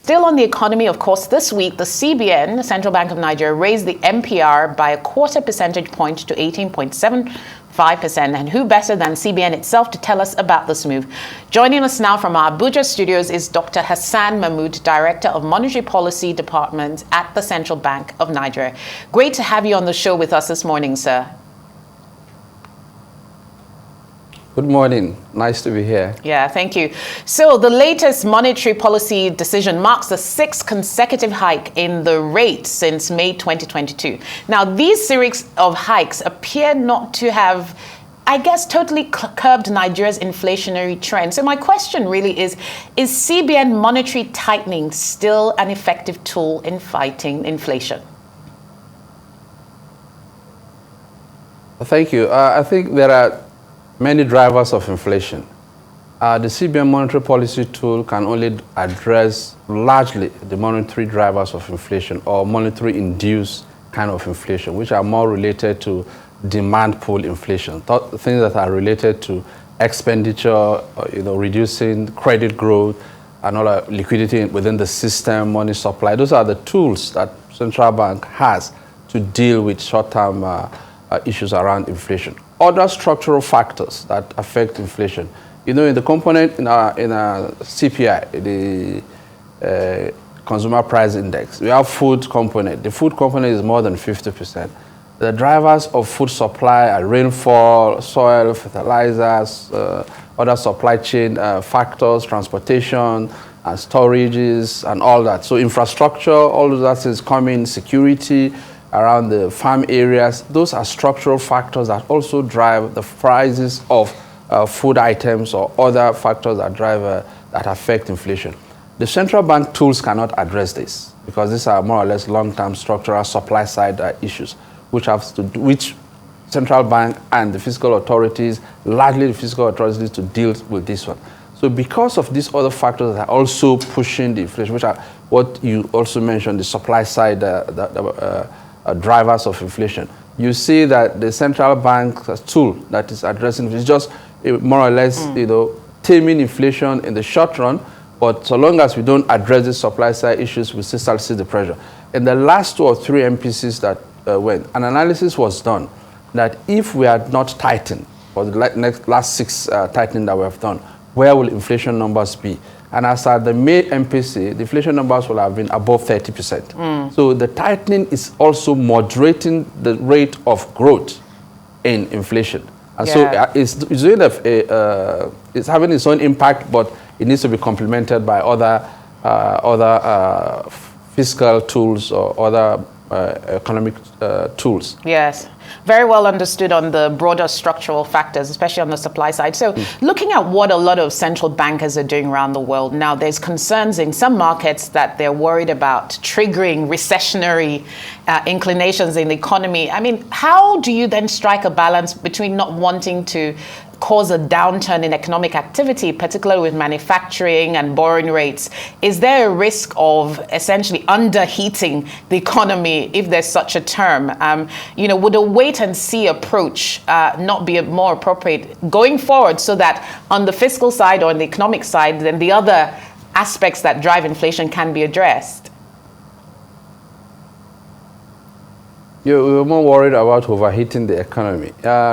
Still on the economy, of course, this week, the CBN, the Central Bank of Nigeria, raised the MPR by a quarter percentage point to 18.75%. And who better than CBN itself to tell us about this move? Joining us now from our Abuja studios is Dr. Hassan Mahmud, Director of Monetary Policy Department at the Central Bank of Nigeria. Great to have you on the show with us this morning, sir. Good morning. Nice to be here. Yeah, thank you. So the latest monetary policy decision marks the 6th consecutive hike in the rate since May 2022. Now, these series of hikes appear not to have, I guess, totally curbed Nigeria's inflationary trend. So my question really is CBN monetary tightening still an effective tool in fighting inflation? Thank you. I think there are many drivers of inflation. The CBN monetary policy tool can only address largely the monetary drivers of inflation or monetary induced kind of inflation, which are more related to demand pull inflation, things that are related to expenditure, reducing credit growth and all that liquidity within the system, money supply. Those are the tools that central bank has to deal with short-term issues around inflation. Other structural factors that affect inflation, in the component in our CPI, the consumer price index, we have food component. The food component is more than 50%. The drivers of food supply are rainfall, soil, fertilizers, other supply chain factors, transportation, and storages, and all that. So infrastructure, all of that is coming, security around the farm areas. Those are structural factors that also drive the prices of food items or other factors that drive that affect inflation. The central bank tools cannot address this because these are more or less long-term structural supply side issues, which central bank and the fiscal authorities, largely the fiscal authorities, to deal with this one. So because of these other factors that are also pushing the inflation, which are what you also mentioned, the supply side drivers of inflation, you see that the central bank tool that is addressing is just more or less, taming inflation in the short run. But so long as we don't address the supply side issues, we still start to see the pressure. In the last 2 or 3 MPCs that went, an analysis was done that if we had not tightened for the last 6 tightening that we have done, where will inflation numbers be? And as at the May MPC, the inflation numbers will have been above 30%. So the tightening is also moderating the rate of growth in inflation. And so it's having its own impact, but it needs to be complemented by other fiscal tools or other economic tools. Yes, very well understood on the broader structural factors, especially on the supply side. So looking at what a lot of central bankers are doing around the world now, there's concerns in some markets that they're worried about triggering recessionary inclinations in the economy. I mean, how do you then strike a balance between not wanting to cause a downturn in economic activity, particularly with manufacturing and borrowing rates? Is there a risk of essentially underheating the economy, if there's such a term? Would a wait and see approach not be more appropriate going forward, so that on the fiscal side or on the economic side, then the other aspects that drive inflation can be addressed? We were more worried about overheating the economy.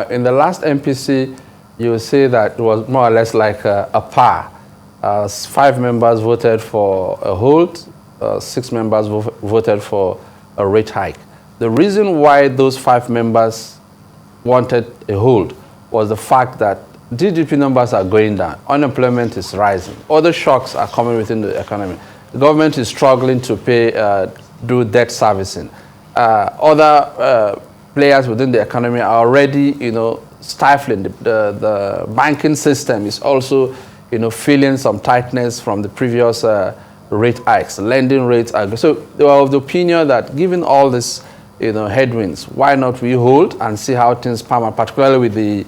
In the last MPC, you will see that it was more or less like a par. 5 members voted for a hold, 6 members voted for a rate hike. The reason why those 5 members wanted a hold was the fact that GDP numbers are going down, unemployment is rising, other shocks are coming within the economy. The government is struggling to do debt servicing. Other players within the economy are already, stifling. The banking system is also, feeling some tightness from the previous rate hikes. Lending rates are so they were of the opinion that given all this, headwinds, why not we hold and see how things pan out, particularly with the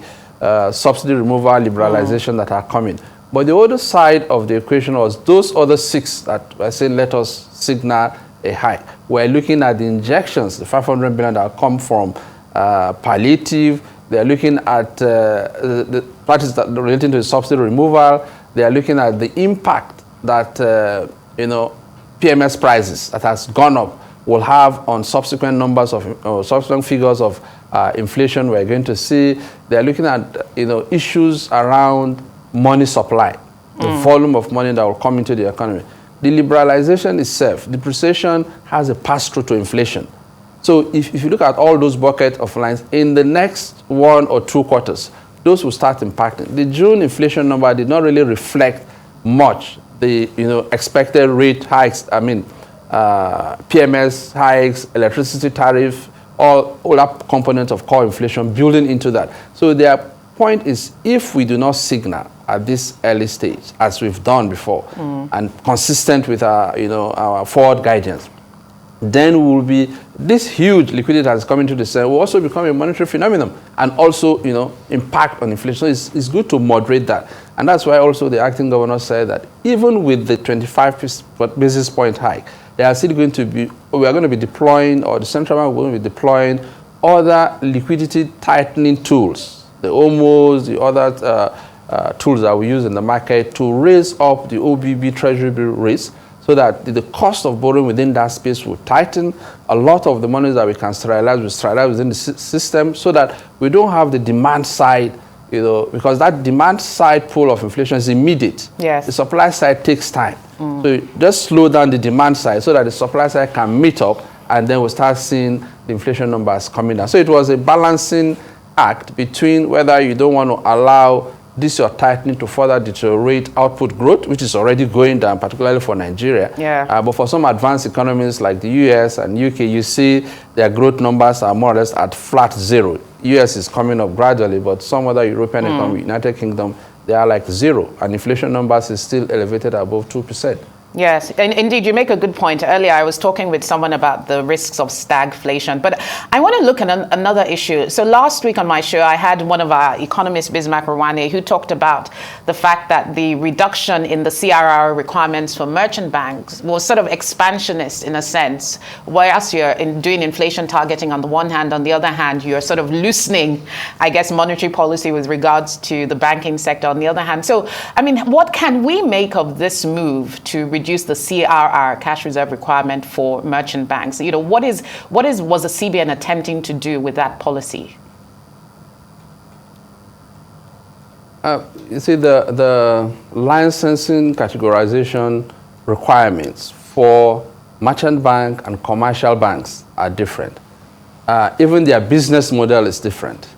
subsidy removal, liberalization that are coming. But the other side of the equation was those other 6 that I say let us signal a hike. We're looking at the injections, the 500 billion that come from palliative. They are looking at the practice that relating to the subsidy removal. They are looking at the impact that PMS prices that has gone up will have on subsequent numbers of subsequent figures of inflation. We're going to see they're looking at issues around money supply, the volume of money that will come into the economy. The liberalization itself, depreciation has a pass-through to inflation. So if you look at all those buckets of lines, in the next 1 or 2 quarters, those will start impacting. The June inflation number did not really reflect much the expected rate hikes. I mean, PMS hikes, electricity tariff, all that components of core inflation building into that. So their point is, if we do not signal at this early stage, as we've done before, and consistent with our forward guidance, then will be this huge liquidity that is coming to the center will also become a monetary phenomenon and also impact on inflation. So it's good to moderate that. And that's why also the acting governor said that even with the 25 basis point hike, they are still going to be, we are going to be deploying, or the central bank will be deploying other liquidity tightening tools, the OMOs, the other tools that we use in the market to raise up the OBB treasury bill rates, so that the cost of borrowing within that space will tighten. A lot of the money that we can sterilize within the system, so that we don't have the demand side, because that demand side pull of inflation is immediate. Yes. The supply side takes time. So you just slow down the demand side so that the supply side can meet up, and then we'll start seeing the inflation numbers coming down. So it was a balancing act between whether you don't want to allow this your tightening to further deteriorate output growth, which is already going down, particularly for Nigeria. Yeah. But for some advanced economies like the US and UK, you see their growth numbers are more or less at flat zero. US is coming up gradually, but some other European economies, United Kingdom, they are like zero, and inflation numbers is still elevated above 2%. Yes, and indeed, you make a good point. Earlier, I was talking with someone about the risks of stagflation, but I want to look at another issue. So last week on my show, I had one of our economists, Bismarck Rwane, who talked about the fact that the reduction in the CRR requirements for merchant banks was sort of expansionist in a sense, whereas you're doing inflation targeting on the one hand, on the other hand, you're sort of loosening, I guess, monetary policy with regards to the banking sector on the other hand. So, I mean, what can we make of this move to reduce the CRR, cash reserve requirement for merchant banks? What was the CBN attempting to do with that policy? You see, the licensing categorization requirements for merchant bank and commercial banks are different. Even their business model is different.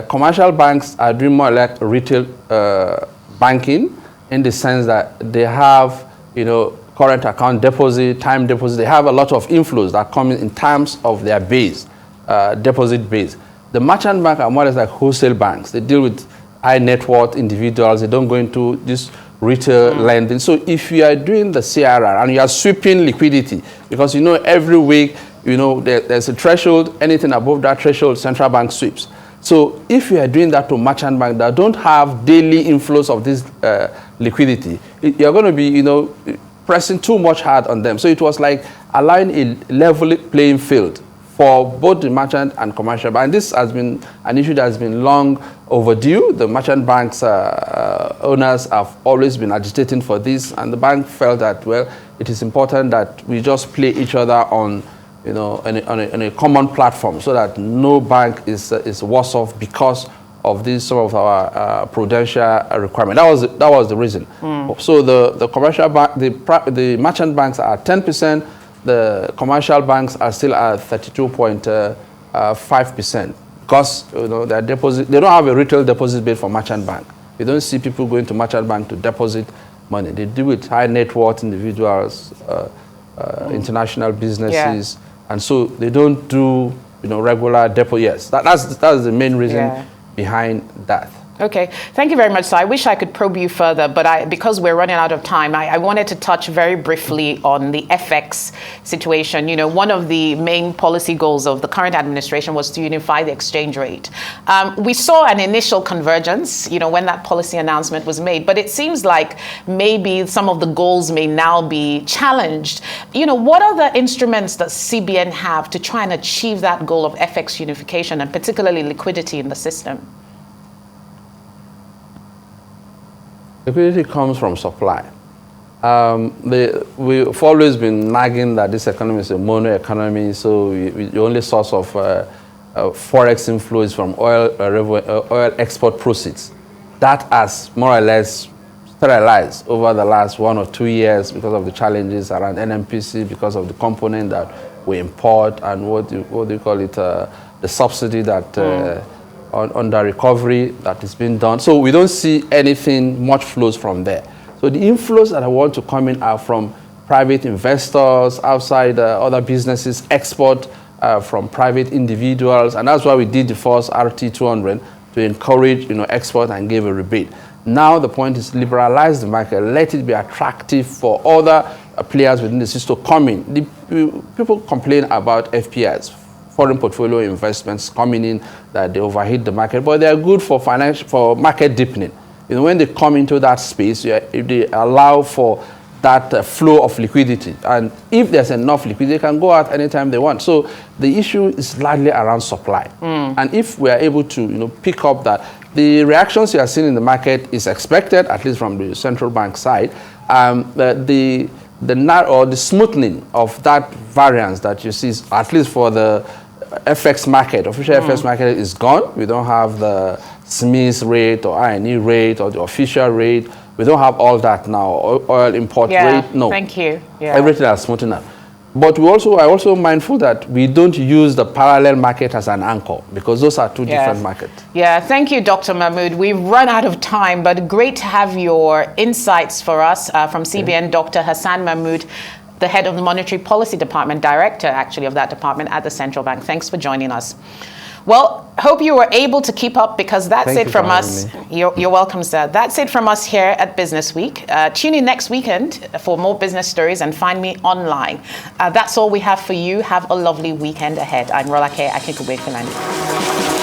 Commercial banks are doing more like retail banking, in the sense that they have current account deposit, time deposit. They have a lot of inflows that come in terms of their base, deposit base. The merchant bank are more or less like wholesale banks. They deal with high net worth individuals. They don't go into this retail lending. So if you are doing the CRR and you are sweeping liquidity, because every week there's a threshold, anything above that threshold, central bank sweeps. So if you are doing that to merchant bank that don't have daily inflows of this liquidity, you're going to be pressing too much hard on them. So it was like allowing a level playing field for both the merchant and commercial bank. And this has been an issue that has been long overdue. The merchant banks owners have always been agitating for this, and the bank felt that, well, it is important that we just play each other on on a common platform, so that no bank is worse off because of this, some of our prudential requirement. That was the reason. So the commercial bank, the merchant banks are 10%. The commercial banks are still at 32.5%, because their deposit, they don't have a retail deposit base for merchant bank. You don't see people going to merchant bank to deposit money. They deal with high net worth individuals, international businesses. And so they don't do, regular deposit. Yes, that's the main reason behind that. Okay, thank you very much. So I wish I could probe you further, but because we're running out of time, I wanted to touch very briefly on the FX situation. One of the main policy goals of the current administration was to unify the exchange rate. We saw an initial convergence, when that policy announcement was made, but it seems like maybe some of the goals may now be challenged. What other instruments does CBN have to try and achieve that goal of FX unification, and particularly liquidity in the system? Liquidity comes from supply. We've always been nagging that this economy is a mono economy, so the only source of forex inflow is from oil export proceeds. That has more or less sterilized over the last 1 or 2 years because of the challenges around NMPC, because of the component that we import, and what do you call it, the subsidy that under recovery that is being done. So we don't see anything much flows from there. So the inflows that I want to come in are from private investors, outside other businesses, export from private individuals, and that's why we did the first RT200 to encourage export and give a rebate. Now the point is liberalize the market, let it be attractive for other players within the system to come in. People complain about FPIs, foreign portfolio investments coming in, that they overheat the market, but they are good for market deepening. When they come into that space, if they allow for that flow of liquidity, and if there's enough liquidity, they can go out anytime they want. So the issue is largely around supply. And if we are able to pick up that, the reactions you are seeing in the market is expected, at least from the central bank side. The smoothing of that variance that you see, at least for the FX market, official FX market, is gone. We don't have the SMIS rate or INE rate or the official rate. We don't have all that now. Oil import rate, no. Thank you. Yeah. Everything is smoothened up. But I also mindful that we don't use the parallel market as an anchor, because those are two different markets. Yeah, thank you, Dr. Mahmud. We've run out of time, but great to have your insights for us from CBN, Dr. Hassan Mahmud, the head of the Monetary Policy Department, director actually of that department at the Central Bank. Thanks for joining us. Well, hope you were able to keep up, because that's it from us. You're welcome, sir. That's it from us here at Business Week. Tune in next weekend for more business stories and find me online. That's all we have for you. Have a lovely weekend ahead. I'm Rolake Akikubekulani.